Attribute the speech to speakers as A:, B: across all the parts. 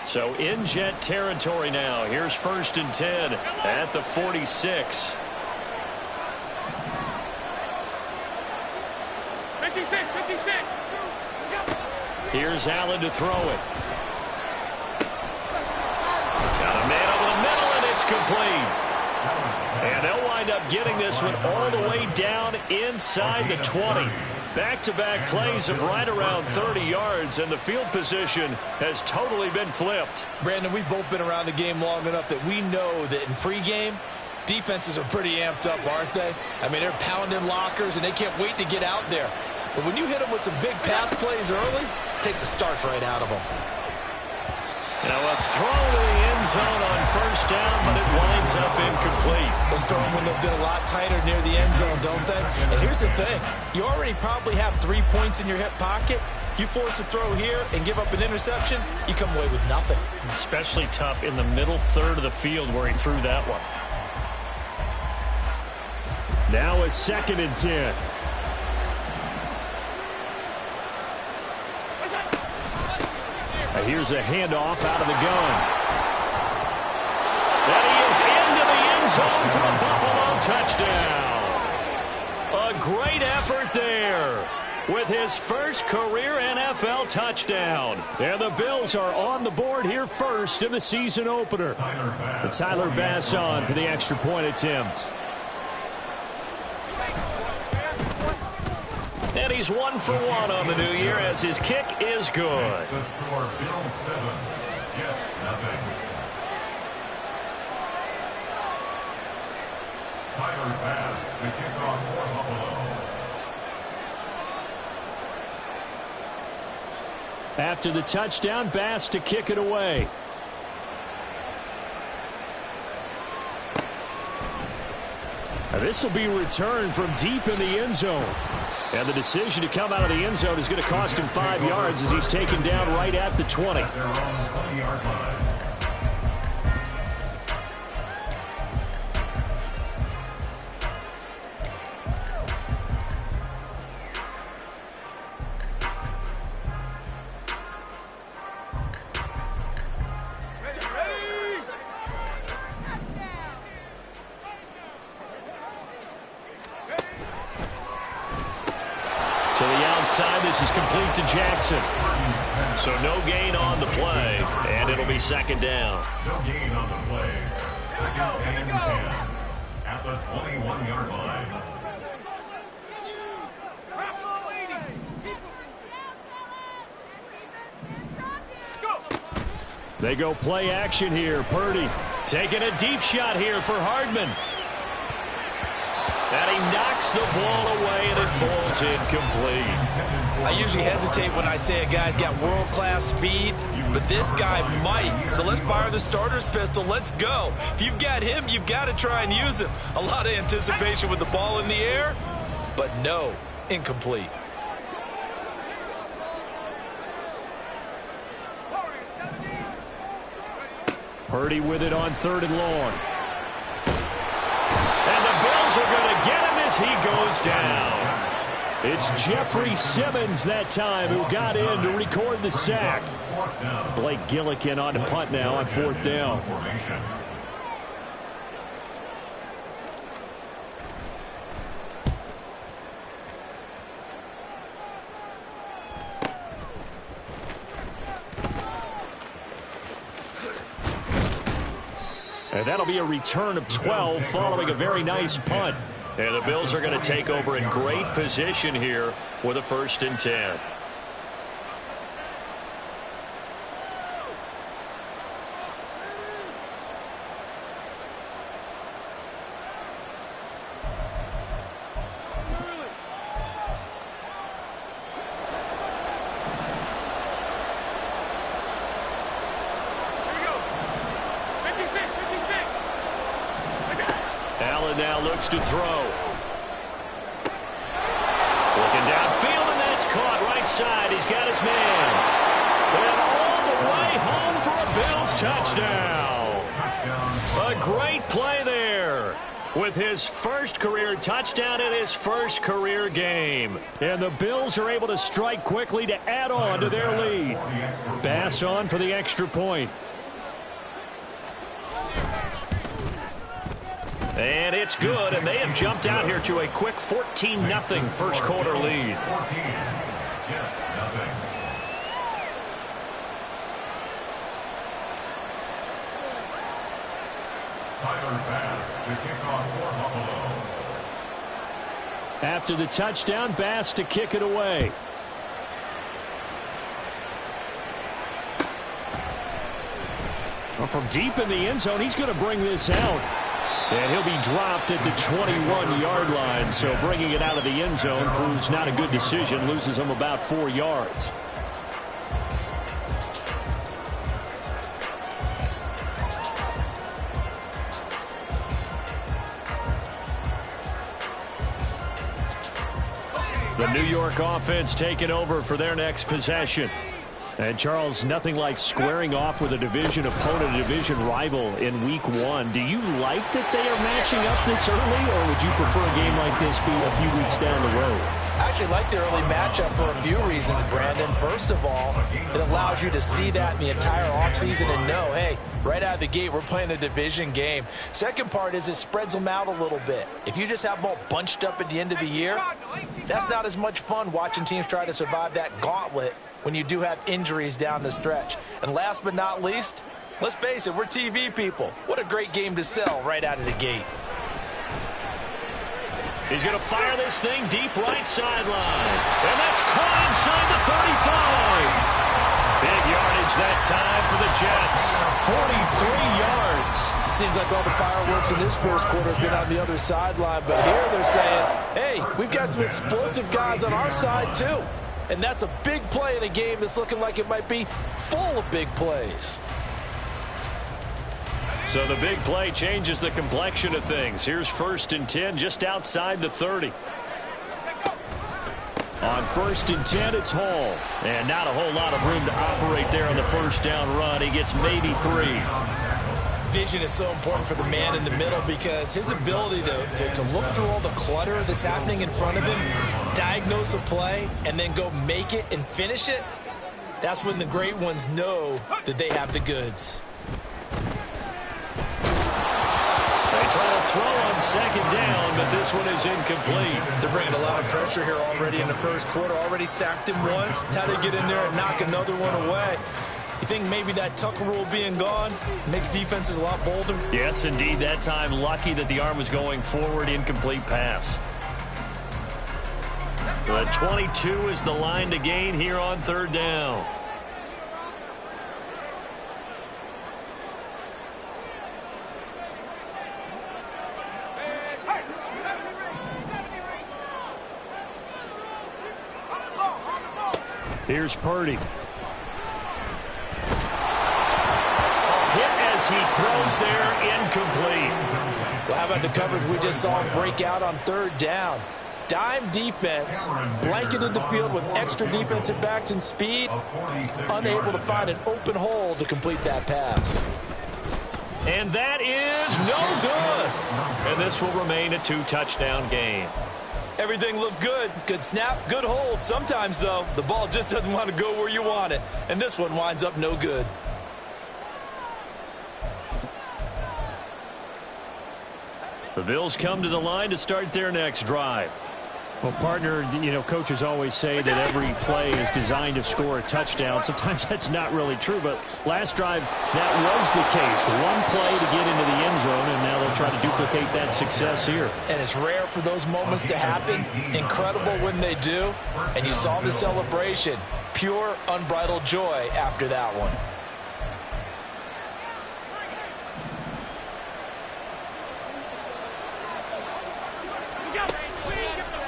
A: So in Jet territory now. Here's 1st and 10 at the 46.
B: 56.
A: Here's Allen to throw it. Got a man over the middle, and it's complete. And they'll wind up getting this one all the way down inside the 20. Back-to-back plays of right around 30 yards, and the field position has totally been flipped.
C: Brandon, we've both been around the game long enough that we know that in pregame, defenses are pretty amped up, aren't they? I mean, they're pounding lockers, and they can't wait to get out there. But when you hit them with some big pass plays early, it takes the starch right out of them.
A: Now a throw to the end zone on 1st down, but it winds up incomplete.
C: Those throwing windows get a lot tighter near the end zone, don't they? And here's the thing. You already probably have 3 points in your hip pocket. You force a throw here and give up an interception, you come away with nothing.
A: Especially tough in the middle third of the field where he threw that one. Now a 2nd and 10. Here's a handoff out of the gun. And he is into the end zone for a Buffalo touchdown. A great effort there with his first career NFL touchdown. And the Bills are on the board here first in the season opener. Tyler Bass on for the extra point attempt. And he's 1 for 1 on the new year as his kick is good.
D: The score, Bills 7, Jets nothing. Tyler Bass, the kickoff for Buffalo.
A: After the touchdown, Bass to kick it away. This will be returned from deep in the end zone. And the decision to come out of the end zone is going to cost him 5 yards as he's taken down right at the 20.
D: At their own 20-yard line.
A: To the outside, this is complete to Jackson. So no gain on the play, and it'll be 2nd down.
D: No gain on the play. 2nd and 10 at the 21-yard line.
A: They go play action here. Purdy taking a deep shot here for Hardman. And he knocks the ball away, and it falls incomplete.
C: I usually hesitate when I say a guy's got world-class speed, but this guy might. So let's fire the starter's pistol. Let's go. If you've got him, you've got to try and use him. A lot of anticipation with the ball in the air, but no, incomplete.
A: Purdy with it on 3rd and long. And the Bills are going to get him as he goes down. It's Jeffrey Simmons that time who got in to record the sack. Blake Gillikin on the punt now on 4th down. And that'll be a return of 12 following a very nice punt. And the Bills are going to take over in great position here with a 1st and 10. Allen now looks to throw. Looking downfield, and that's caught right side. He's got his man. And all the way home for a Bills touchdown. A great play there with his first career touchdown in his first career game. And the Bills are able to strike quickly to add on to their lead. Bass on for the extra point. And it's good, and they have jumped out here to a quick 14-0 first quarter lead.
D: 14, Jets nothing. Tyler Bass to kick off for Buffalo.
A: After the touchdown, Bass to kick it away. Well, from deep in the end zone, he's going to bring this out. And he'll be dropped at the 21-yard line. So bringing it out of the end zone proves not a good decision. Loses him about 4 yards. The New York offense taking over for their next possession. And, Charles, nothing like squaring off with a division opponent, a division rival in Week 1. Do you like that they are matching up this early, or would you prefer a game like this be a few weeks down the road?
C: I actually like the early matchup for a few reasons, Brandon. First of all, it allows you to see that in the entire offseason and know, hey, right out of the gate, we're playing a division game. Second part is it spreads them out a little bit. If you just have them all bunched up at the end of the year, that's not as much fun watching teams try to survive that gauntlet when you do have injuries down the stretch. And last but not least, let's face it, we're TV people. What a great game to sell right out of the gate.
A: He's going to fire this thing deep right sideline. And that's caught inside the 35. Big yardage that time for the Jets. 43 yards.
E: Seems like all the fireworks in this first quarter have been on the other sideline. But here they're saying, hey, we've got some explosive guys on our side too. And that's a big play in a game that's looking like it might be full of big plays.
A: So the big play changes the complexion of things. Here's 1st and 10 just outside the 30. On 1st and 10, it's Hall. And not a whole lot of room to operate there on the first down run. He gets maybe 3.
C: Vision is so important for the man in the middle because his ability to look through all the clutter that's happening in front of him, diagnose a play, and then go make it and finish it, that's when the great ones know that they have the goods.
A: They try to throw on 2nd down, but this one is incomplete.
C: They're bringing a lot of pressure here already in the first quarter. Already sacked him once. Now they get in there and knock another one away. You think maybe that Tucker rule being gone makes defenses a lot bolder?
A: Yes, indeed. That time, lucky that the arm was going forward. Incomplete pass. The 22 is the line to gain here on 3rd down. Here's Purdy. He throws there, incomplete.
E: Well, how about the coverage we just saw him break out on 3rd down? Dime defense, blanketed the field with extra defensive backs and speed, unable to find an open hole to complete that pass.
A: And that is no good. And this will remain a 2-touchdown game.
C: Everything looked good. Good snap, good hold. Sometimes, though, the ball just doesn't want to go where you want it. And this one winds up no good.
A: The Bills come to the line to start their next drive.
F: Well, partner, you know, coaches always say that every play is designed to score a touchdown. Sometimes that's not really true, but last drive, that was the case. One play to get into the end zone, and now they'll try to duplicate that success here.
E: And it's rare for those moments to happen. Incredible when they do. And you saw the celebration. Pure, unbridled joy after that one.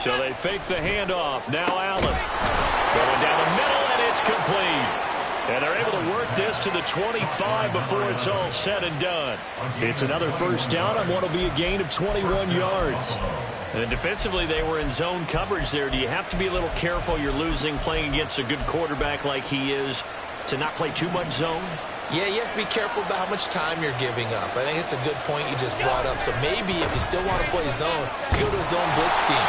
A: So they fake the handoff. Now Allen going down the middle, and it's complete. And they're able to work this to the 25 before it's all said and done. It's another 1st down on what will be a gain of 21 yards. And defensively, they were in zone coverage there. Do you have to be a little careful? You're losing playing against a good quarterback like he is to not play too much zone?
C: Yeah, you have to be careful about how much time you're giving up. I think it's a good point you just brought up. So maybe if you still want to play zone, you go to a zone blitz scheme.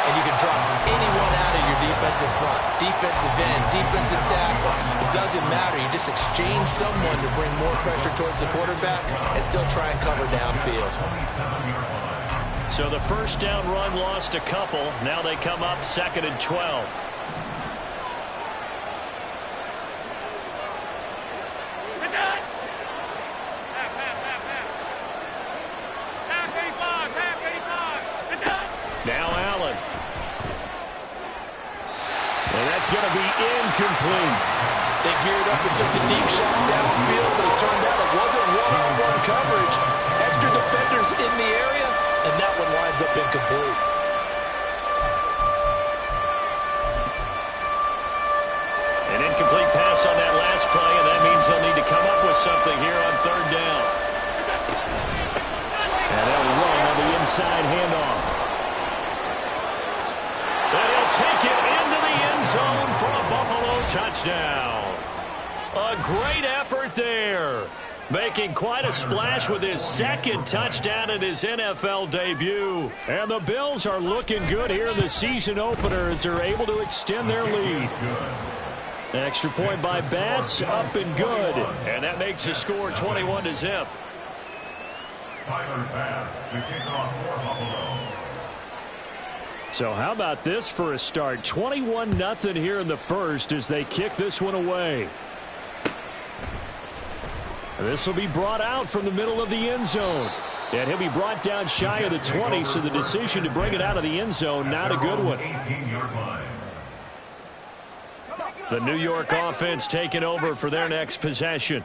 C: and you can drop anyone out of your defensive front. Defensive end, defensive tackle. It doesn't matter. You just exchange someone to bring more pressure towards the quarterback and still try and cover downfield.
A: So the first down run lost a couple. Now they come up 2nd and 12. Now Allen. And that's going to be incomplete.
E: They geared up and took the deep shot downfield, but it turned out it wasn't one-on-one coverage. Extra defenders in the area, and that one winds up incomplete.
A: An incomplete pass on that last play, and that means they'll need to come up with something here on 3rd down. And they'll run on the inside handoff. And he'll take it into the end zone for a Buffalo touchdown. A great effort there. Making quite a splash with his 2nd touchdown in his NFL debut. And the Bills are looking good here in the season opener as they're able to extend their lead. Extra point by Bass, up and good. And that makes the score 21-0.
D: Tyler Bass to kick off for Buffalo.
F: So how about this for a start? 21-0 here in the first as they kick this one away. This will be brought out from the middle of the end zone. And he'll be brought down shy of the 20, so the decision to bring it out of the end zone, not a good one.
A: The New York offense taking over for their next possession.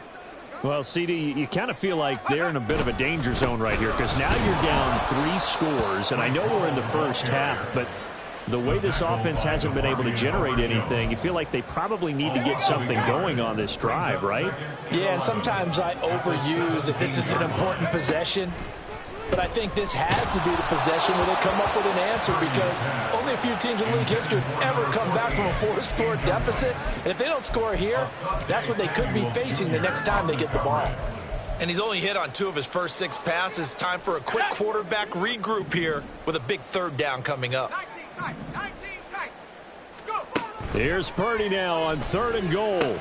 F: Well, CD, you kind of feel like they're in a bit of a danger zone right here because now you're down 3 scores, and I know we're in the first half, but the way this offense hasn't been able to generate anything, you feel like they probably need to get something going on this drive, right?
E: Yeah, and sometimes I overuse if this is an important possession. But I think this has to be the possession where they come up with an answer because only a few teams in league history have ever come back from a 4-score deficit. And if they don't score here, that's what they could be facing the next time they get the ball.
C: And he's only hit on 2 of his first 6 passes. Time for a quick quarterback regroup here with a big 3rd down coming up.
B: 19 tight. Go.
F: Here's Purdy now on 3rd and goal.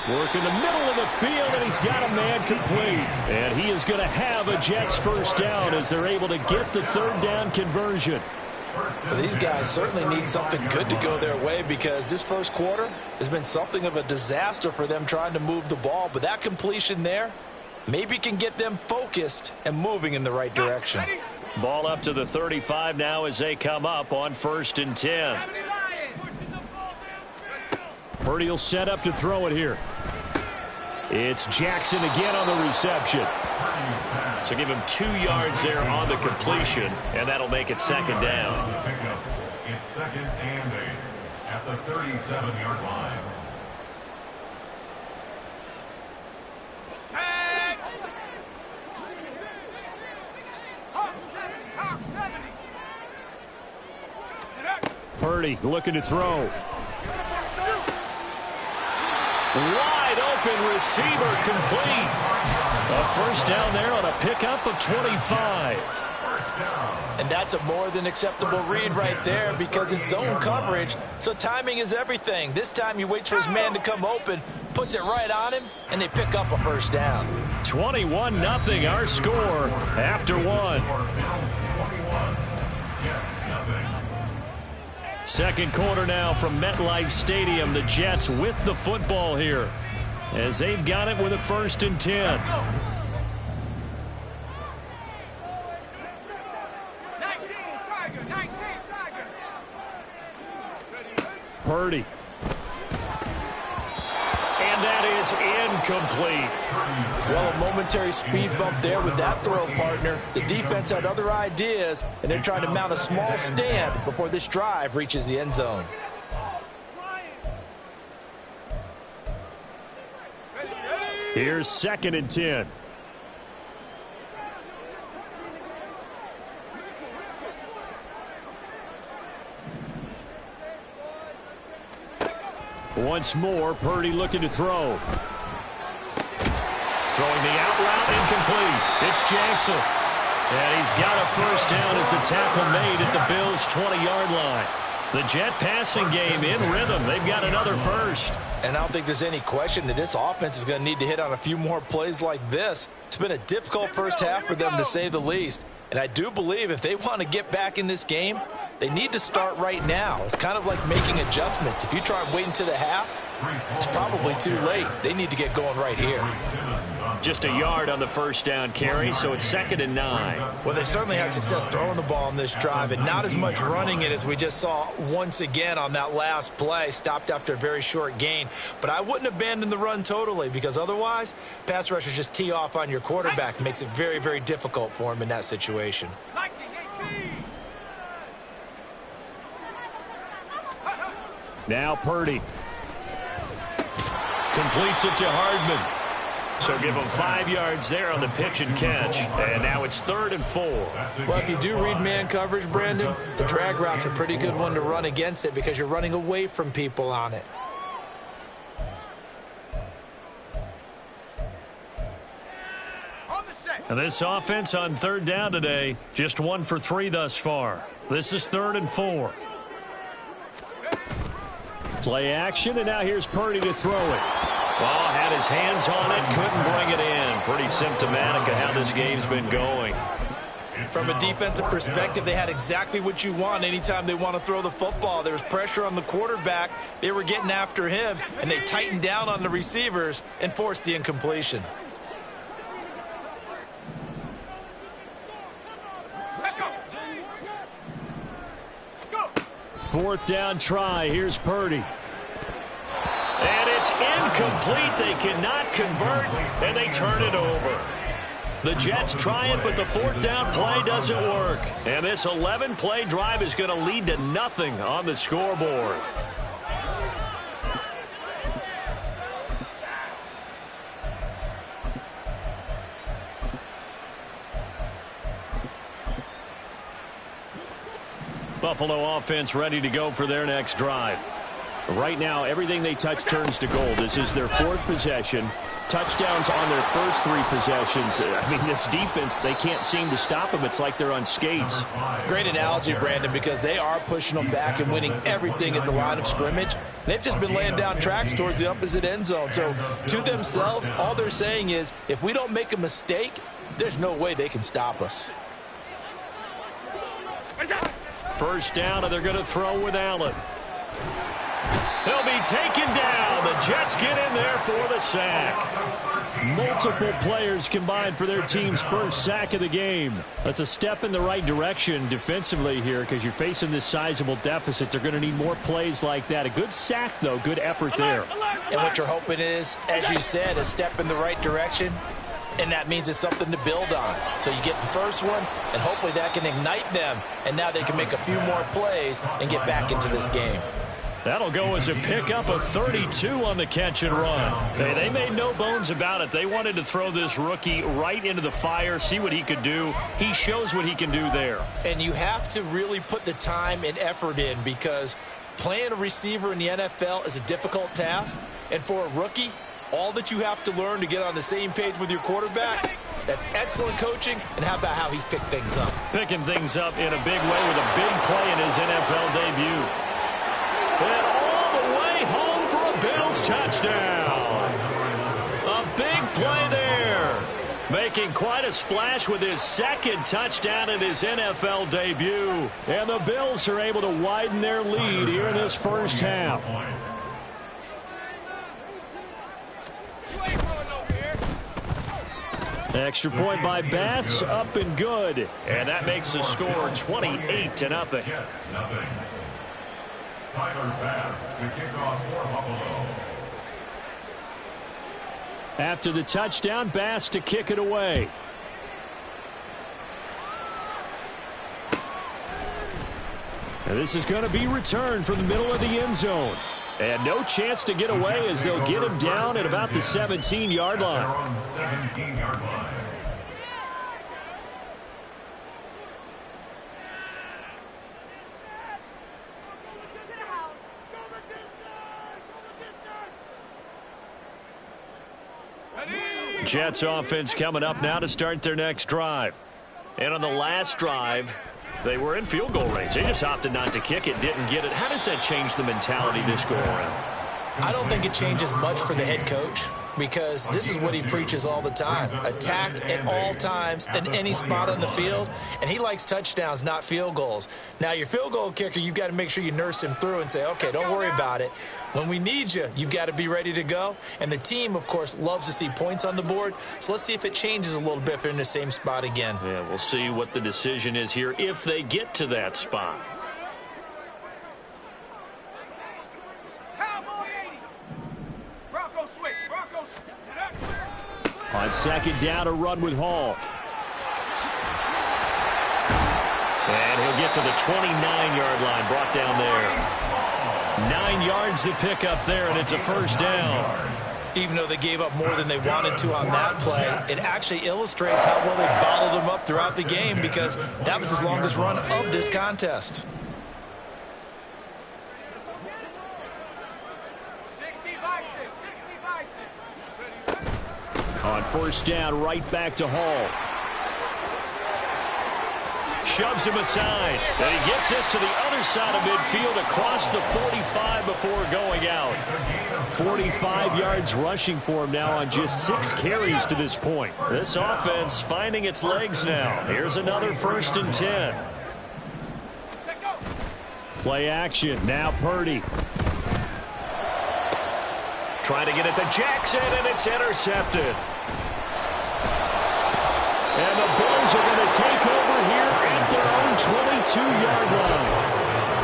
F: Work in the middle of the field, and he's got a man complete. And he is going to have a Jets first down as they're able to get the 3rd down conversion.
E: Well, these guys certainly need something good to go their way because this first quarter has been something of a disaster for them trying to move the ball. But that completion there maybe can get them focused and moving in the right direction.
A: Ball up to the 35 now as they come up on 1st and 10.
F: Purdy will set up to throw it here. It's Jackson again on the reception.
A: So give him 2 yards there on the completion, and that'll make it 2nd down.
D: It's 2nd and 8 at the 37-yard line.
F: Purdy looking to throw.
A: Wide open receiver complete. A first down there on a pickup of 25.
E: And that's a more than acceptable read right there because it's zone coverage, so timing is everything. This time he waits for his man to come open, puts it right on him, and they pick up a first down.
A: 21-0 our score after 1. 2nd quarter now from MetLife Stadium. The Jets with the football here as they've got it with a 1st and 10.
B: 19 Tiger.
F: Purdy.
A: And that is incomplete.
E: Well, a momentary speed bump there with that throw, partner. The defense had other ideas, and they're trying to mount a small stand before this drive reaches the end zone.
F: Here's 2nd and 10. Once more, Purdy looking to throw.
A: Throwing the out route incomplete. It's Jackson. And he's got a first down as a tackle made at the Bills' 20-yard line. The Jet passing game in rhythm. They've got another first.
E: And I don't think there's any question that this offense is going to need to hit on a few more plays like this. It's been a difficult first half for them, to say the least. And I do believe if they want to get back in this game, they need to start right now. It's kind of like making adjustments. If you try and wait until the half, it's probably too late. They need to get going right here.
A: Just a yard on the first down carry, so it's 2nd and 9.
C: Well, they certainly had success throwing the ball in this drive, and not as much running it as we just saw once again on that last play. Stopped after a very short gain. But I wouldn't abandon the run totally, because otherwise, pass rushers just tee off on your quarterback. Makes it very, very difficult for him in that situation.
A: Now Purdy. Completes it to Hardman. So give him 5 yards there on the pitch and catch. And now it's 3rd and 4.
C: Well, if you do read man coverage, Brandon, the drag route's a pretty good one to run against it because you're running away from people on it.
A: And this offense on 3rd down today, just 1 for 3 thus far. This is 3rd and 4. Play action, and now here's Purdy to throw it. Well, had his hands on it, couldn't bring it in. Pretty symptomatic of how this game's been going.
C: From a defensive perspective, they had exactly what you want anytime they want to throw the football. There was pressure on the quarterback. They were getting after him, and they tightened down on the receivers and forced the incompletion.
A: Fourth down try. Here's Purdy. And it's incomplete. They cannot convert, and they turn it over. The Jets try it, but the 4th down play doesn't work. And this 11-play drive is going to lead to nothing on the scoreboard. Buffalo offense ready to go for their next drive. Right now, everything they touch turns to gold. This is their 4th possession. Touchdowns on their first 3 possessions. I mean, this defense, they can't seem to stop them. It's like they're on skates.
E: Great analogy, Brandon, because they are pushing them back and winning everything at the line of scrimmage. They've just been laying down tracks towards the opposite end zone. So to themselves, all they're saying is, if we don't make a mistake, there's no way they can stop us.
A: First down, and they're going to throw with Allen. He'll be taken down. The Jets get in there for the sack. Multiple players combined for their team's first sack of the game. That's a step in the right direction defensively here because you're facing this sizable deficit. They're going to need more plays like that. A good sack, though. Good effort there.
E: And what you're hoping is, as you said, a step in the right direction. And that means it's something to build on. So you get the first one, and hopefully that can ignite them. And now they can make a few more plays and get back into this game.
A: That'll go as a pickup of 32 on the catch and run. Hey, they made no bones about it. They wanted to throw this rookie right into the fire, see what he could do. He shows what he can do there.
C: And you have to really put the time and effort in because playing a receiver in the NFL is a difficult task. And for a rookie, all that you have to learn to get on the same page with your quarterback, that's excellent coaching. And how about how he's picked things up?
A: Picking things up in a big way with a big play in his NFL debut. And all the way home for a Bills touchdown. A big play there. Making quite a splash with his 2nd touchdown in his NFL debut. And the Bills are able to widen their lead here in this first half. Extra point by Bass, up and good. And that makes the score 28-0.
D: Tyler Bass to kick off for Buffalo.
A: After the touchdown, Bass to kick it away. And this is going to be returned from the middle of the end zone. And no chance to get away as they'll get him down at about the 17-yard line.
D: 17-yard line.
A: Jets offense coming up now to start their next drive. And on the last drive, they were in field goal range. They just opted not to kick it, didn't get it. How does that change the mentality this go around?
C: I don't think it changes much for the head coach, because this is what he preaches all the time. Attack at all times in any spot on the field, and he likes touchdowns, not field goals. Now, your field goal kicker, you've got to make sure you nurse him through and say, okay, don't worry about it. When we need you, you've got to be ready to go. And the team, of course, loves to see points on the board. So let's see if it changes a little bit if they're in the same spot again.
A: Yeah, we'll see what the decision is here if they get to that spot.
F: On second down, a run with Hall.
A: And he'll get to the 29-yard line, brought down there. 9 yards to pick up there, and it's a first down.
C: Even though they gave up more than they wanted to on that play, it actually illustrates how well they bottled them up throughout the game, because that was his longest run of this contest.
F: On first down, right back to Hall.
A: Shoves him aside. And he gets this to the other side of midfield across the 45 before going out.
F: 45 yards rushing for him now on just 6 carries to this point.
A: This offense finding its legs now. Here's another 1st and 10.
F: Play action. Now Purdy.
A: Trying to get it to Jackson, and it's intercepted.
F: And the Bills are going to take over here at their own 22-yard line.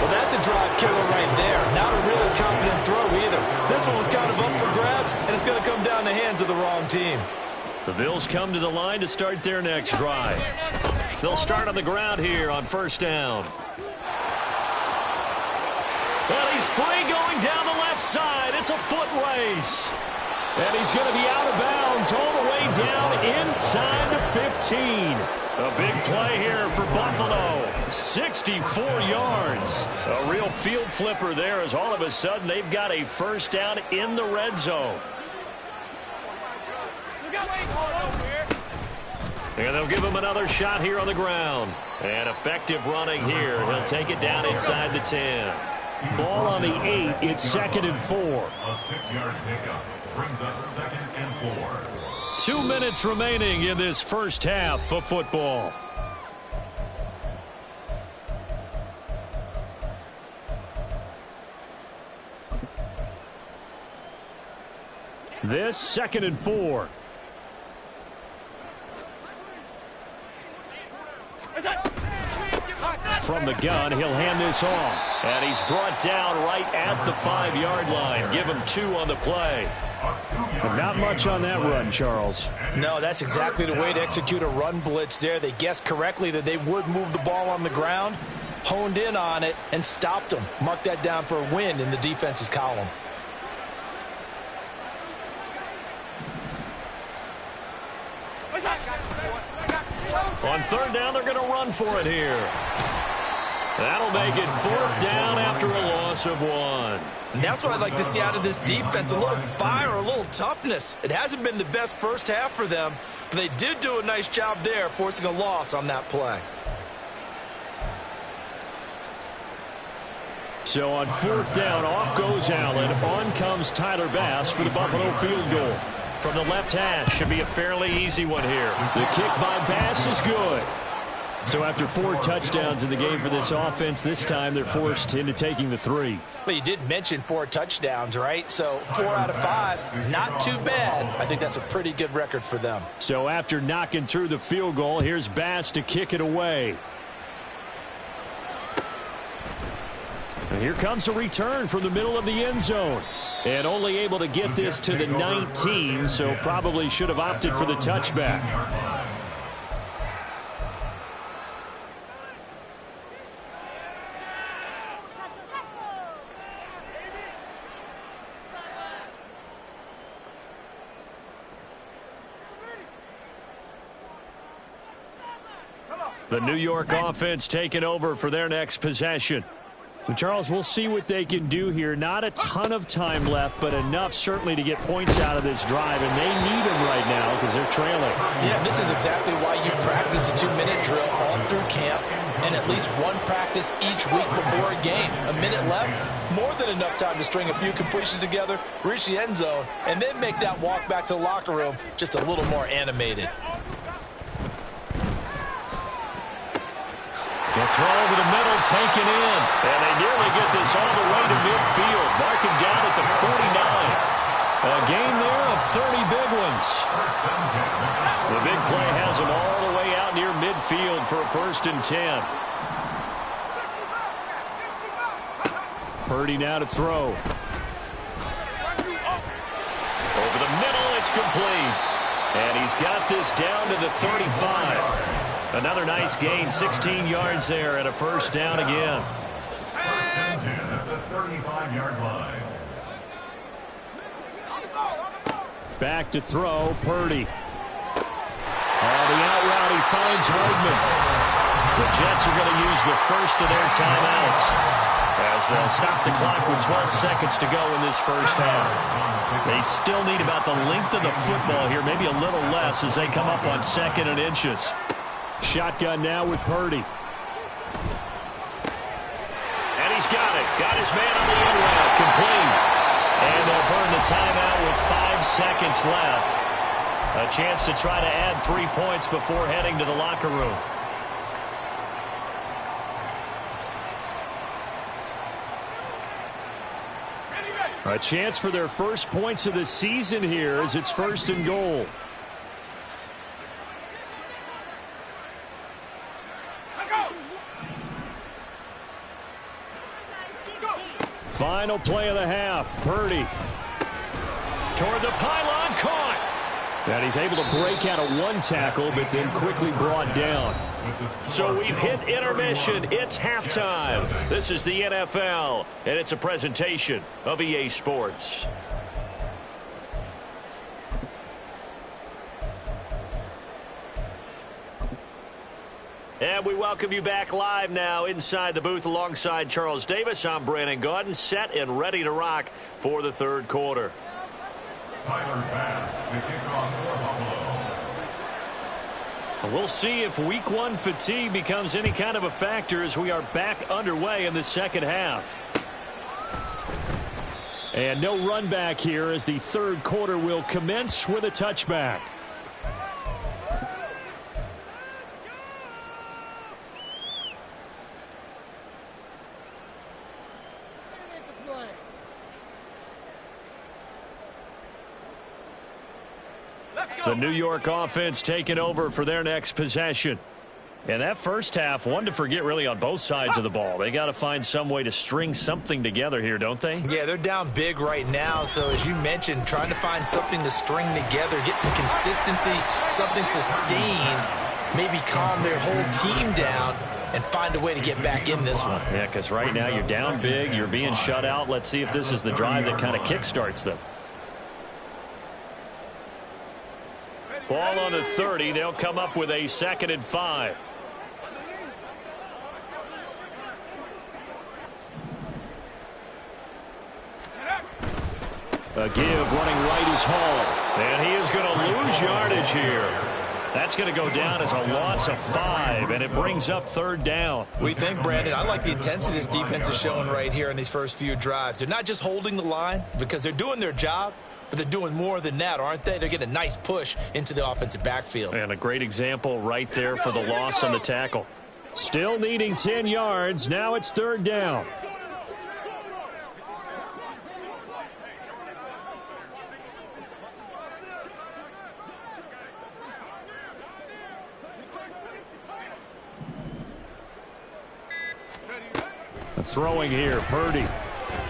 C: Well, that's a drive killer right there. Not a really confident throw either. This one was kind of up for grabs, and it's going to come down the hands of the wrong team.
A: The Bills come to the line to start their next drive. They'll start on the ground here on first down. Well, he's free going down the left side. It's a foot race.
F: And he's going to be out of bounds all the way down inside the 15.
A: A big play here for Buffalo. 64 yards. A real field flipper there, as all of a sudden they've got a first down in the red zone. And they'll give him another shot here on the ground. And effective running here. He'll take it down inside the 10.
F: Ball on the 8. It's 2nd and 4.
D: A 6-yard pickup brings up 2nd and 4.
A: 2 minutes remaining in this first half of football.
F: This 2nd and 4. From the gun, he'll hand this off.
A: And he's brought down right at the 5-yard line. Give him 2 on the play.
F: But not much on that run, Charles.
C: No, that's exactly the way to execute a run blitz there. They guessed correctly that they would move the ball on the ground, honed in on it, and stopped them. Mark that down for a win in the defense's column.
A: On third down, they're going to run for it here. That'll make it 4th down after a loss of 1.
C: And that's what I'd like to see out of this defense, a little fire, a little toughness. It hasn't been the best first half for them, but they did do a nice job there, forcing a loss on that play.
F: So on 4th down, off goes Allen. On comes Tyler Bass for the Buffalo field goal.
A: From the left hash, should be a fairly easy one here.
F: The kick by Bass is good. So after 4 touchdowns in the game for this offense, this time they're forced into taking the 3.
C: But you did mention 4 touchdowns, right? So 4 out of 5, not too bad. I think that's a pretty good record for them.
F: So after knocking through the field goal, here's Bass to kick it away. And here comes a return from the middle of the end zone. And only able to get this to the 19, so probably should have opted for the touchback.
A: The New York offense taking over for their next possession.
F: Well, Charles, we'll see what they can do here. Not a ton of time left, but enough certainly to get points out of this drive, and they need them right now because they're trailing.
E: Yeah, this is exactly why you practice a 2-minute drill all through camp and at least one practice each week before a game. A minute left, more than enough time to string a few completions together, reach the end zone, and then make that walk back to the locker room just a little more animated.
A: The throw over the middle, taken in. And they nearly get this all the way to midfield. Marking down at the 49. A gain there of 30 big ones. The big play has them all the way out near midfield for a 1st and 10. Purdy now to throw. Over the middle, it's complete. And he's got this down to the 35. Another nice gain, 16 yards there, and a 1st down again.
D: 1st and 10 at the 35-yard line.
F: Back to throw, Purdy. The out route, he finds Hardman. The Jets are going to use the first of their timeouts as they'll stop the clock with 12 seconds to go in this 1st half. They still need about the length of the football here, maybe a little less as they come up on 2nd and inches. Shotgun now with Purdy.
A: And he's got it. Got his man on the end route. Complete. And they'll burn the timeout with 5 seconds left. A chance to try to add 3 points before heading to the locker room.
F: A chance for their first points of the season here as it's 1st and goal. Final play of the half. Purdy.
A: Toward the pylon, caught.
F: And he's able to break out of 1 tackle, but then quickly brought down.
A: So we've hit intermission. It's halftime. This is the NFL, and it's a presentation of EA Sports. And we welcome you back live now inside the booth alongside Charles Davis. I'm Brandon Gaudin, set and ready to rock for the 3rd quarter.
D: Tyler Bass to kick off for Buffalo.
A: We'll see if week 1 fatigue becomes any kind of a factor as we are back underway in the 2nd half.
F: And no run back here as the 3rd quarter will commence with a touchback. The New York offense taking over for their next possession. And that 1st half, one to forget really on both sides of the ball. They got to find some way to string something together here, don't they?
C: Yeah, they're down big right now. So as you mentioned, trying to find something to string together, get some consistency, something sustained, maybe calm their whole team down and find a way to get back in this one.
F: Yeah, because right now you're down big, you're being shut out. Let's see if this is the drive that kind of kickstarts them.
A: Ball on the 30. They'll come up with a 2nd and 5.
F: A give running right is Hall.
A: And he is going to lose yardage here. That's going to go down as a loss of 5, and it brings up 3rd down.
C: We think, Brandon, I like the intensity this defense is showing right here in these first few drives. They're not just holding the line because they're doing their job, but they're doing more than that, aren't they? They're getting a nice push into the offensive backfield.
F: And a great example right there for the loss on the tackle. Still needing 10 yards. Now it's 3rd down. Throwing here, Purdy.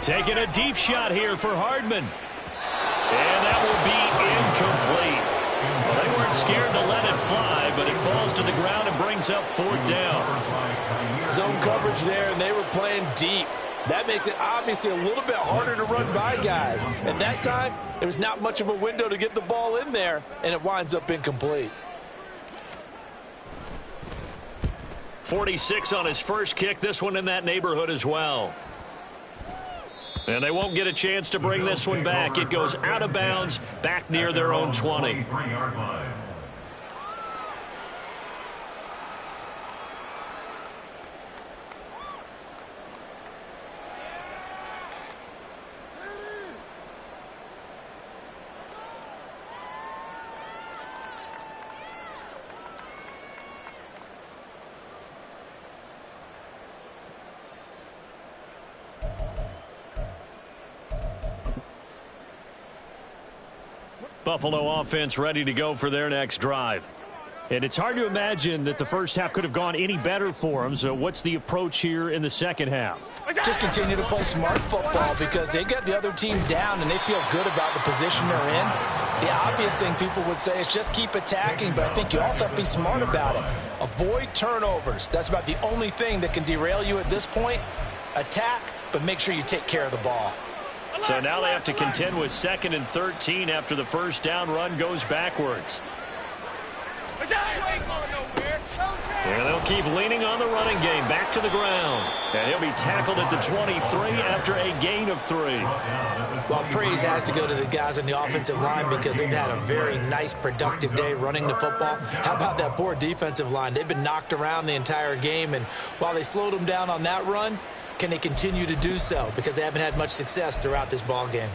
A: Taking a deep shot here for Hardman. And that will be incomplete. Well, they weren't scared to let it fly, but it falls to the ground and brings up 4th down.
E: Zone coverage there, and they were playing deep. That makes it obviously a little bit harder to run by guys. And that time, there was not much of a window to get the ball in there, and it winds up incomplete.
A: 46 on his first kick. This one in that neighborhood as well. And they won't get a chance to bring this one back. It goes out of bounds back near their own 20. Buffalo offense ready to go for their next drive.
F: And it's hard to imagine that the first half could have gone any better for them. So what's the approach here in the second half?
E: Just continue to play smart football because they got the other team down and they feel good about the position they're in. The obvious thing people would say is just keep attacking, but I think you also have to be smart about it. Avoid turnovers. That's about the only thing that can derail you at this point. Attack, but make sure you take care of the ball.
A: So now they have to contend with 2nd and 13 after the first down run goes backwards. And they'll keep leaning on the running game. Back to the ground. And he'll be tackled at the 23 after a gain of 3.
E: Well, praise has to go to the guys on the offensive line because they've had a very nice, productive day running the football. How about that poor defensive line? They've been knocked around the entire game, and while they slowed them down on that run, can they continue to do so? Because they haven't had much success throughout this ball game.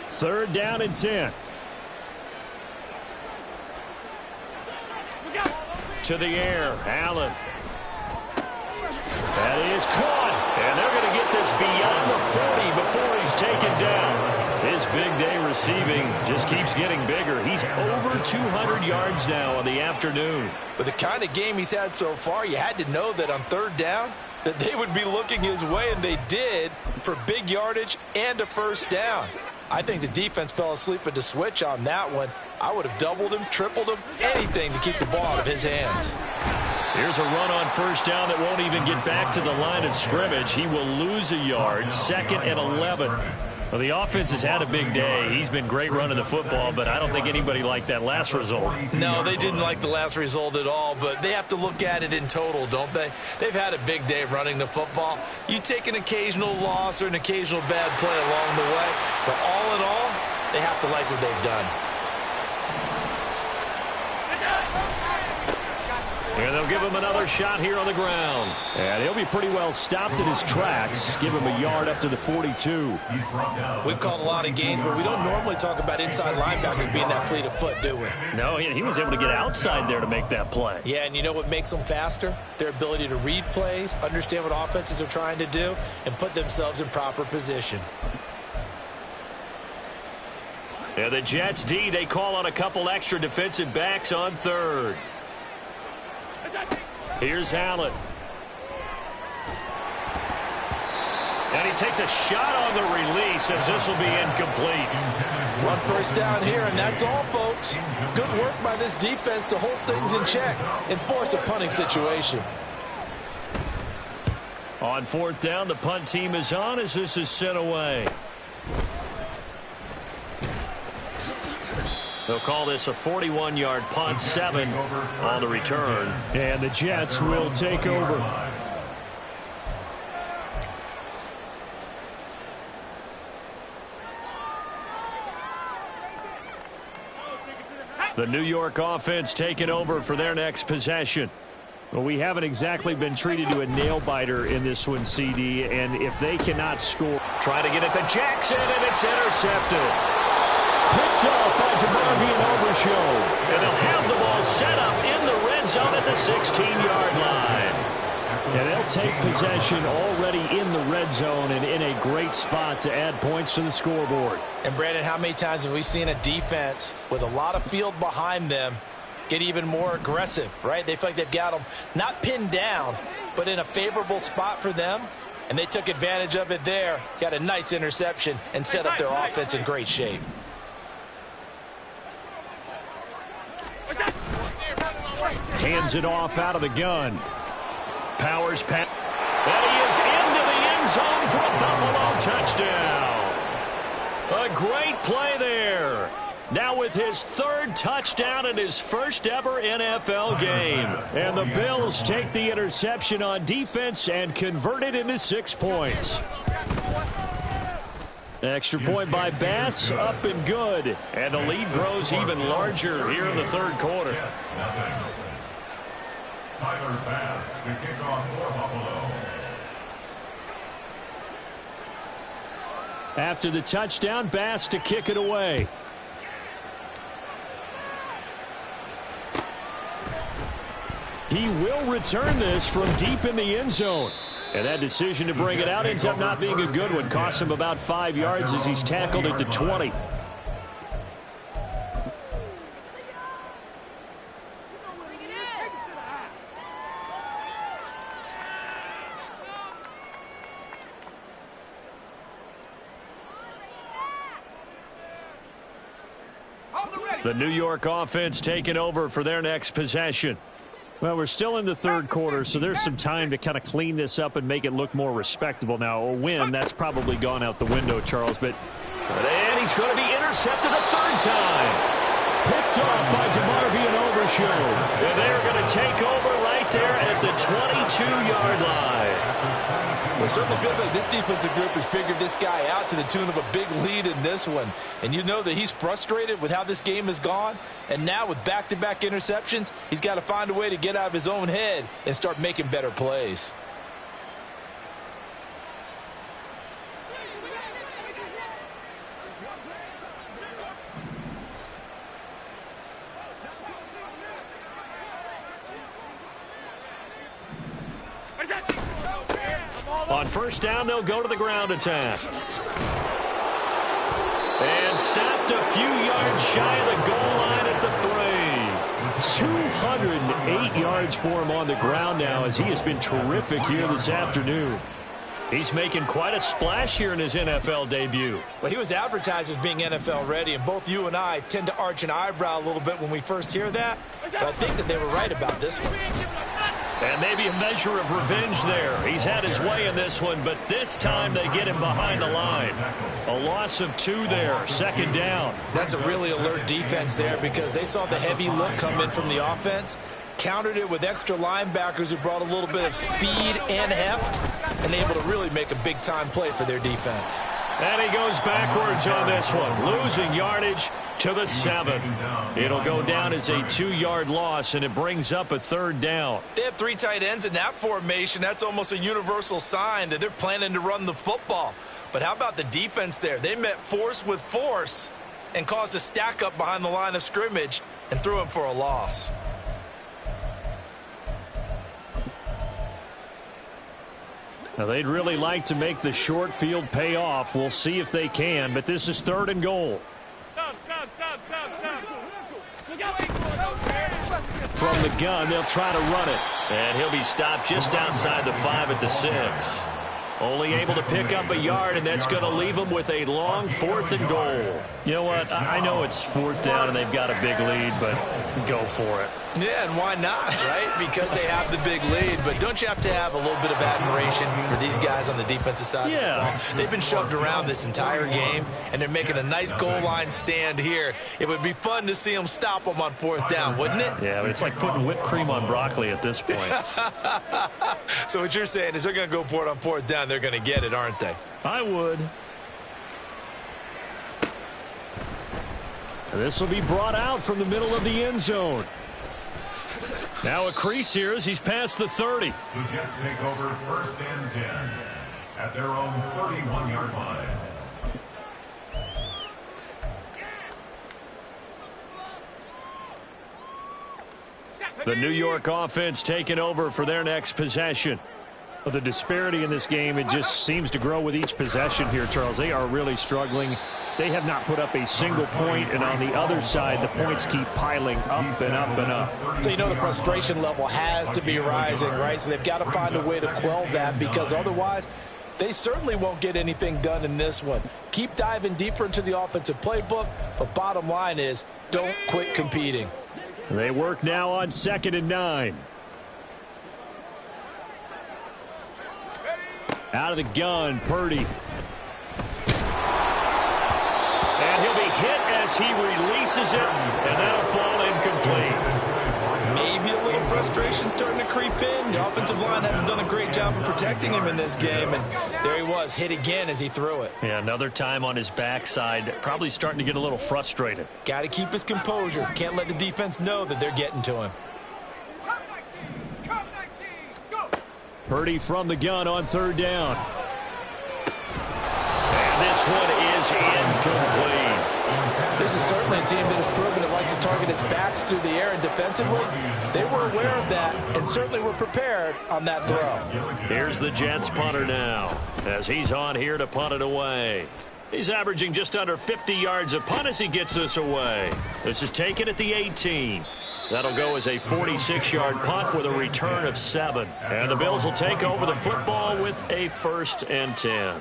F: 3rd down and 10.
A: To the air, Allen. That is caught. And they're going to get this beyond the 40 before he's taken down. His big day receiving just keeps getting bigger. He's over 200 yards now on the afternoon.
E: With the kind of game he's had so far, you had to know that on 3rd down that they would be looking his way, and they did, for big yardage and a first down. I think the defense fell asleep at the switch on that one. I would have doubled him, tripled him, anything to keep the ball out of his hands.
A: Here's a run on first down that won't even get back to the line of scrimmage. He will lose a yard, 2nd and 11. Well, the offense has had a big day. He's been great running the football, but I don't think anybody liked that last result.
C: No, they didn't like the last result at all, but they have to look at it in total, don't they? They've had a big day running the football. You take an occasional loss or an occasional bad play along the way, but all in all, they have to like what they've done.
A: And they'll give him another shot here on the ground.
F: And he'll be pretty well stopped in his tracks. Give him a yard up to the 42.
E: We've called a lot of games, but we don't normally talk about inside linebackers being that fleet of foot, do we?
A: No, he was able to get outside there to make that play.
E: Yeah, and you know what makes them faster? Their ability to read plays, understand what offenses are trying to do, and put themselves in proper position.
A: Yeah, the Jets D, they call on a couple extra defensive backs on 3rd. Here's Allen. And he takes a shot on the release as this will be incomplete.
E: 1 first down here, and that's all, folks. Good work by this defense to hold things in check and force a punting situation.
A: On 4th down, the punt team is on as this is sent away. They'll call this a 41-yard punt, 7 on the return.
F: And the Jets will take over.
A: The New York offense taking over for their next possession.
F: Well, we haven't exactly been treated to a nail-biter in this one, CD, and if they cannot score.
A: Trying to get it to Jackson, and it's intercepted.
F: Picked up by DeMarvion Overshow.
A: And they'll have the ball set up in the red zone at the 16-yard line.
F: And they'll take possession already in the red zone and in a great spot to add points to the scoreboard.
E: And, Brandon, how many times have we seen a defense with a lot of field behind them get even more aggressive, right? They feel like they've got them not pinned down, but in a favorable spot for them. And they took advantage of it there, got a nice interception, and set up their offense in great shape.
F: Hands it off out of the gun.
A: Powers pass. And he is into the end zone for a Buffalo touchdown. A great play there. Now with his third touchdown in his first ever NFL game. And the Bills take the interception on defense and convert it into 6 points. Extra point by Bass, up and good. And the lead grows even larger here in the third quarter.
D: Tyler Bass to kick off for Buffalo.
A: After the touchdown, Bass to kick it away. He will return this from deep in the end zone. And that decision to bring it out ends up not being a good one. Cost him about 5 yards as he's tackled it to 20. The New York offense taking over for their next possession. Well, we're still in the third quarter, so there's some time to kind of clean this up and make it look more respectable. Now, a win, that's probably gone out the window, Charles. And he's going to be intercepted a third time. Picked off by DeMarvion Overshown. And they're going to take over right there at the 22-yard line.
C: Well, it certainly feels like this defensive group has figured this guy out to the tune of a big lead in this one. And you know that he's frustrated with how this game has gone. And now with back-to-back interceptions, he's got to find a way to get out of his own head and start making better plays.
A: On first down, they'll go to the ground attack. And stopped a few yards shy of the goal line at the 3. 208 yards for him on the ground now as he has been terrific here this afternoon. He's making quite a splash here in his NFL debut.
C: Well, he was advertised as being NFL ready, and both you and I tend to arch an eyebrow a little bit when we first hear that. But I think that they were right about this one.
A: And maybe a measure of revenge there. He's had his way in this one, but this time they get him behind the line. A loss of 2 there, second down.
C: That's a really alert defense there because they saw the heavy look come in from the offense, countered it with extra linebackers who brought a little bit of speed and heft, and able to really make a big-time play for their defense.
A: And he goes backwards on this one, losing yardage to the 7. It'll go down as a 2-yard loss, and it brings up a third down.
C: They have 3 tight ends in that formation. That's almost a universal sign that they're planning to run the football. But how about the defense there? They met force with force and caused a stack up behind the line of scrimmage and threw him for a loss.
A: Now, they'd really like to make the short field pay off. We'll see if they can, but this is 3rd and goal. From the gun, they'll try to run it. And he'll be stopped just outside the 5 at the 6. Only able to pick up a yard, and that's going to leave them with a long 4th and goal. You know what? I know it's 4th down and they've got a big lead, but go for it.
C: Yeah, and why not, right? Because they have the big lead. But don't you have to have a little bit of admiration for these guys on the defensive side of the ball? They've been shoved around this entire game, and they're making a nice goal line stand here. It would be fun to see them stop them on 4th down, wouldn't it?
A: Yeah, but it's like putting whipped cream on broccoli at this point.
C: So what you're saying is they're going to go for it on 4th down. They're going to get it, aren't they?
A: I would. This will be brought out from the middle of the end zone. Now a crease here as he's past the 30.
D: The Jets take over 1st and 10 at their own 31-yard line.
A: The New York offense taking over for their next possession.
F: Well, the disparity in this game, it just seems to grow with each possession here, Charles. They are really struggling. They have not put up a single point, and on the other side, the points keep piling up and up and up.
E: So you know the frustration level has to be rising, right? So they've got to find a way to quell that because otherwise they certainly won't get anything done in this one. Keep diving deeper into the offensive playbook, but bottom line is don't quit competing.
F: They work now on 2nd and 9.
A: Out of the gun, Purdy. And he'll be hit as as he releases it, and that'll fall incomplete.
C: Maybe a little frustration starting to creep in. The offensive line hasn't done a great job of protecting him in this game, and there he was, hit again as he threw it.
F: Yeah, another time on his backside, probably starting to get a little frustrated.
C: Got to keep his composure. Can't let the defense know that they're getting to him.
B: Come 19, go!
F: Purdy from the gun on third down. And this one is incomplete.
E: This is certainly a team that has proven it likes to target its backs through the air, and defensively, they were aware of that and certainly were prepared on that throw.
A: Here's the Jets punter now as he's on here to punt it away. He's averaging just under 50 yards a punt as he gets this away. This is taken at the 18. That'll go as a 46-yard punt with a return of 7. And the Bills will take over the football with a 1st and 10.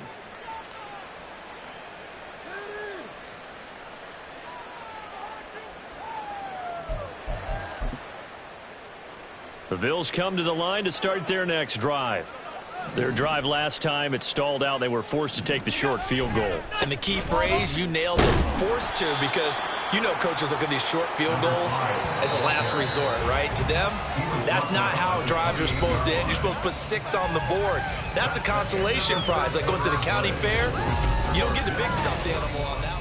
A: The Bills come to the line to start their next drive. Their drive last time, it stalled out. They were forced to take the short field goal.
C: And the key phrase, you nailed it, forced to, because you know coaches look at these short field goals as a last resort, right? To them, that's not how drives are supposed to end. You're supposed to put 6 on the board. That's a consolation prize, like going to the county fair. You don't get the big stuffed animal on that one.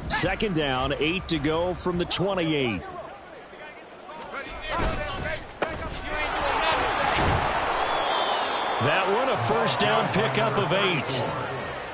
F: Second down, 8 to go from the 28.
A: That one, a first down pickup of 8.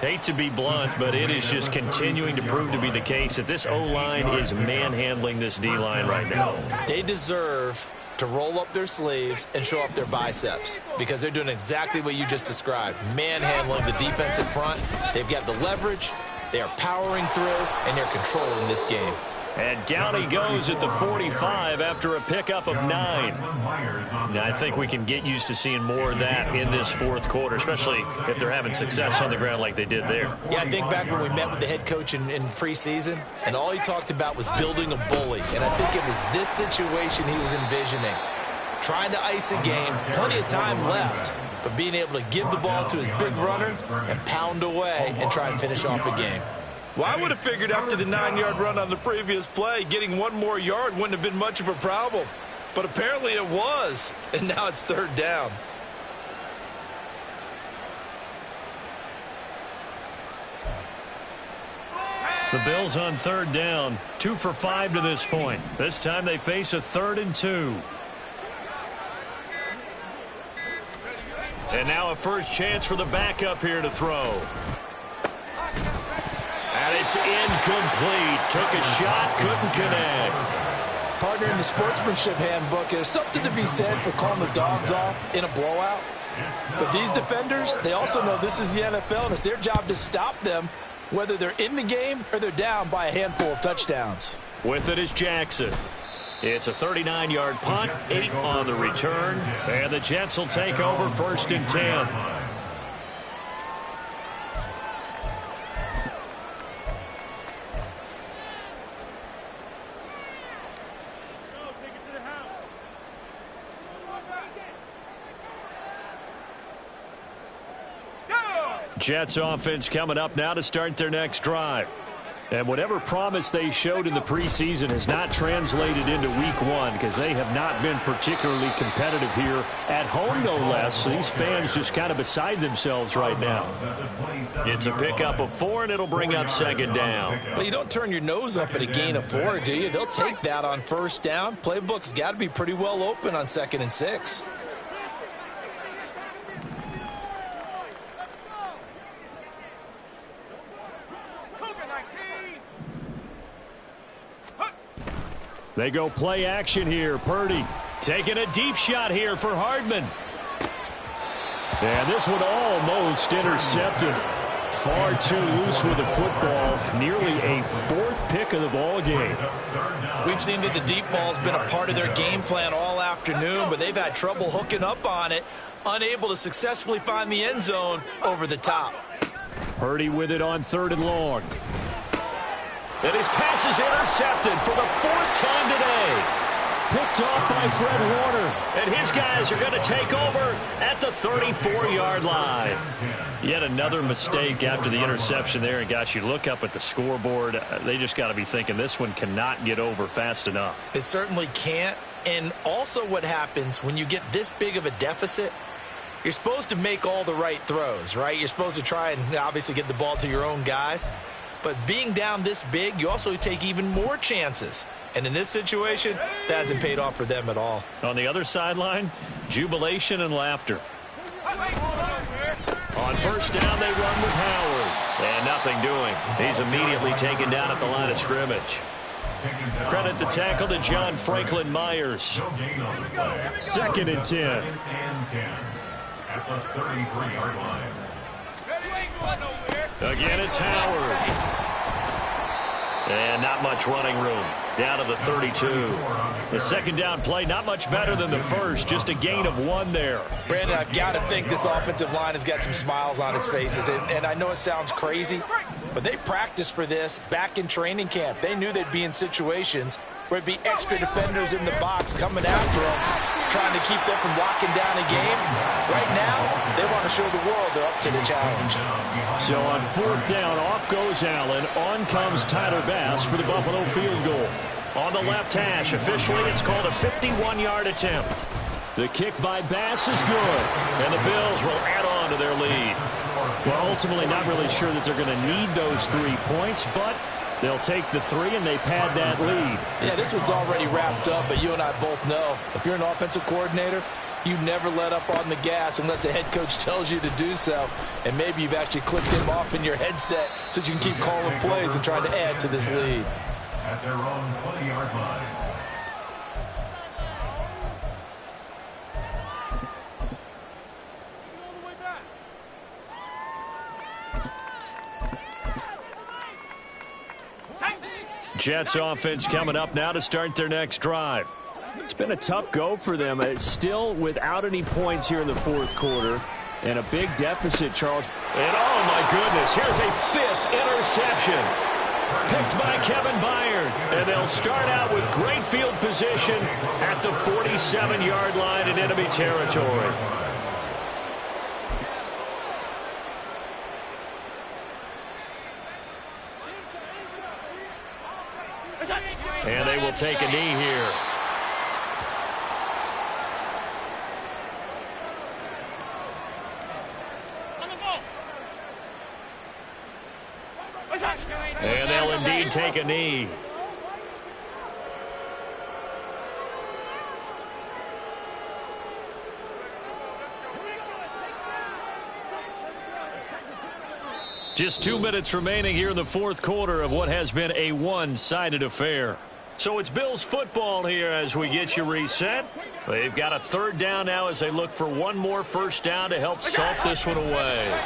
A: Hate to be blunt, but it is just continuing to prove to be the case that this O-line is manhandling this D-line right now.
C: They deserve to roll up their sleeves and show up their biceps, because they're doing exactly what you just described, manhandling the defensive front. They've got the leverage. They are powering through, and they're controlling this game.
A: And down he goes at the 45 after a pickup of 9. Now, I think we can get used to seeing more of that in this fourth quarter, especially if they're having success on the ground like they did there.
C: Yeah, I think back when we met with the head coach in preseason, and all he talked about was building a bully. And I think it was this situation he was envisioning. Trying to ice a game, plenty of time left, but being able to give the ball to his big runner and pound away and try and finish off a game. Well, I would have figured after the 9-yard run on the previous play, getting one more yard wouldn't have been much of a problem. But apparently it was, and now it's third down.
A: The Bills on third down, 2 for 5 to this point. This time they face a 3rd and 2. And now a first chance for the backup here to throw. And it's incomplete. Took a shot, couldn't connect.
E: Partner, in the sportsmanship handbook, there's something to be said for calling the dogs off in a blowout. But these defenders, they also know this is the NFL, and it's their job to stop them, whether they're in the game or they're down by a handful of touchdowns.
A: With it is Jackson. It's a 39-yard punt, 8 on the return, and the Jets will take over 1st and 10. Jets offense coming up now to start their next drive. And whatever promise they showed in the preseason has not translated into week 1, because they have not been particularly competitive here at home, no less. These fans just kind of beside themselves right now. It's a pickup of 4, and it'll bring up 2nd down.
C: Well, you don't turn your nose up at a gain of 4, do you? They'll take that on first down. Playbook's got to be pretty well open on 2nd and 6.
A: They go play action here. Purdy taking a deep shot here for Hardman. And this one almost intercepted. Far too loose with the football. Nearly a 4th pick of the ball game.
C: We've seen that the deep ball's been a part of their game plan all afternoon, but they've had trouble hooking up on it. unable to successfully find the end zone over the top.
F: Purdy with it on 3rd and long.
A: And his pass is intercepted for the 4th time today. Picked off by Fred Warner. And his guys are going to take over at the 34-yard line.
F: Yet another mistake after the interception there. And, gosh, you look up at the scoreboard. They just got to be thinking this one cannot get over fast enough.
C: It certainly can't. And also what happens when you get this big of a deficit, you're supposed to make all the right throws, right? You're supposed to try and obviously get the ball to your own guys. But being down this big, you also take even more chances. And in this situation, that hasn't paid off for them at all.
F: On the other sideline, jubilation and laughter.
A: On 1st down, they run with Howard. And nothing doing. He's immediately taken down at the line of scrimmage. Credit the tackle to John Franklin Myers.
F: 2nd and 10.
D: At the 33-yard line.
A: Again, it's Howard. And not much running room. Down to the 32. The 2nd down play, not much better than the first. Just a gain of 1 there.
E: Brandon, I've got to think this offensive line has got some smiles on its faces. And I know it sounds crazy, but they practiced for this back in training camp. They knew they'd be in situations where it'd be extra defenders in the box coming after them, trying to keep them from locking down a game. Right now, they want to show the world they're up to the challenge.
F: So on 4th down, off goes Allen. On comes Tyler Bass for the Buffalo field goal. On the left hash, officially it's called a 51-yard attempt. The kick by Bass is good, and the Bills will add on to their lead. Well, ultimately not really sure that they're going to need those 3 points, but they'll take the 3 and they pad that lead.
E: Yeah, this one's already wrapped up, but you and I both know if you're an offensive coordinator, you never let up on the gas unless the head coach tells you to do so. And maybe you've actually clicked him off in your headset so you can keep calling plays and trying to add to this lead.
D: At their own 20-yard line.
A: Jets offense coming up now to start their next drive.
F: It's been a tough go for them. It's still without any points here in the 4th quarter. And a big deficit, Charles.
A: And oh my goodness, here's a 5th interception. Picked by Kevin Byard. And they'll start out with great field position at the 47-yard line in enemy territory. And they will take a knee here. And they'll indeed take a knee. Just 2 minutes remaining here in the 4th quarter of what has been a one-sided affair. So it's Bills football here as we get you reset. They've got a 3rd down now as they look for one more 1st down to help salt this one away.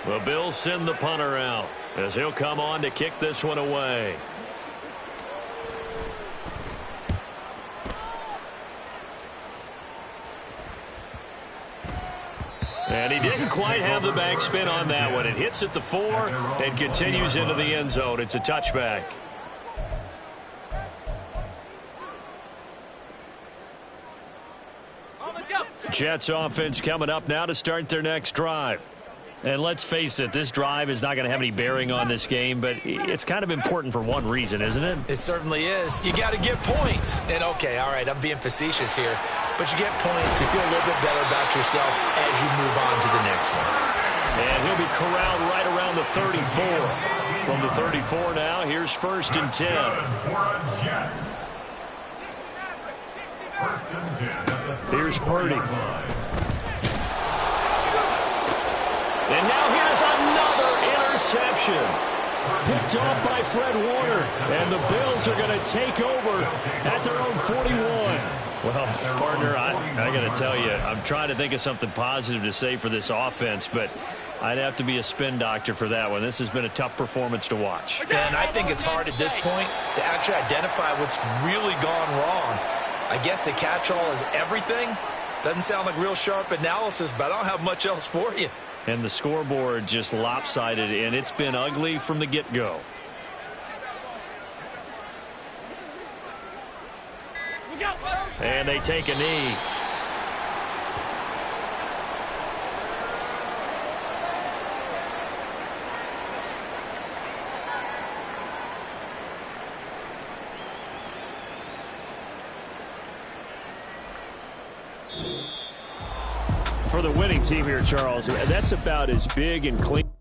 A: The Bills send the punter out as he'll come on to kick this one away. And he didn't quite have the backspin on that one. It hits at the 4 and continues into the end zone. It's a touchback. Jets offense coming up now to start their next drive. And let's face it, this drive is not going to have any bearing on this game, but it's kind of important for one reason, isn't it?
C: It certainly is. You got to get points. And, okay, all right, I'm being facetious here. But you get points, you feel a little bit better about yourself as you move on to the next one.
A: And he'll be corralled right around the 34. From the 34 now, here's 1st and 10.
F: Here's Purdy.
A: And now here's another interception. Picked off by Fred Warner. And the Bills are going to take over at their own 41.
F: Well, partner, I got to tell you, I'm trying to think of something positive to say for this offense, but I'd have to be a spin doctor for that one. This has been a tough performance to watch.
C: And I think it's hard at this point to actually identify what's really gone wrong. I guess the catch-all is everything. Doesn't sound like real sharp analysis, but I don't have much else for you.
F: And the scoreboard just lopsided, and it's been ugly from the get-go. And they take a knee. For the winning team here, Charles, that's about as big and clean.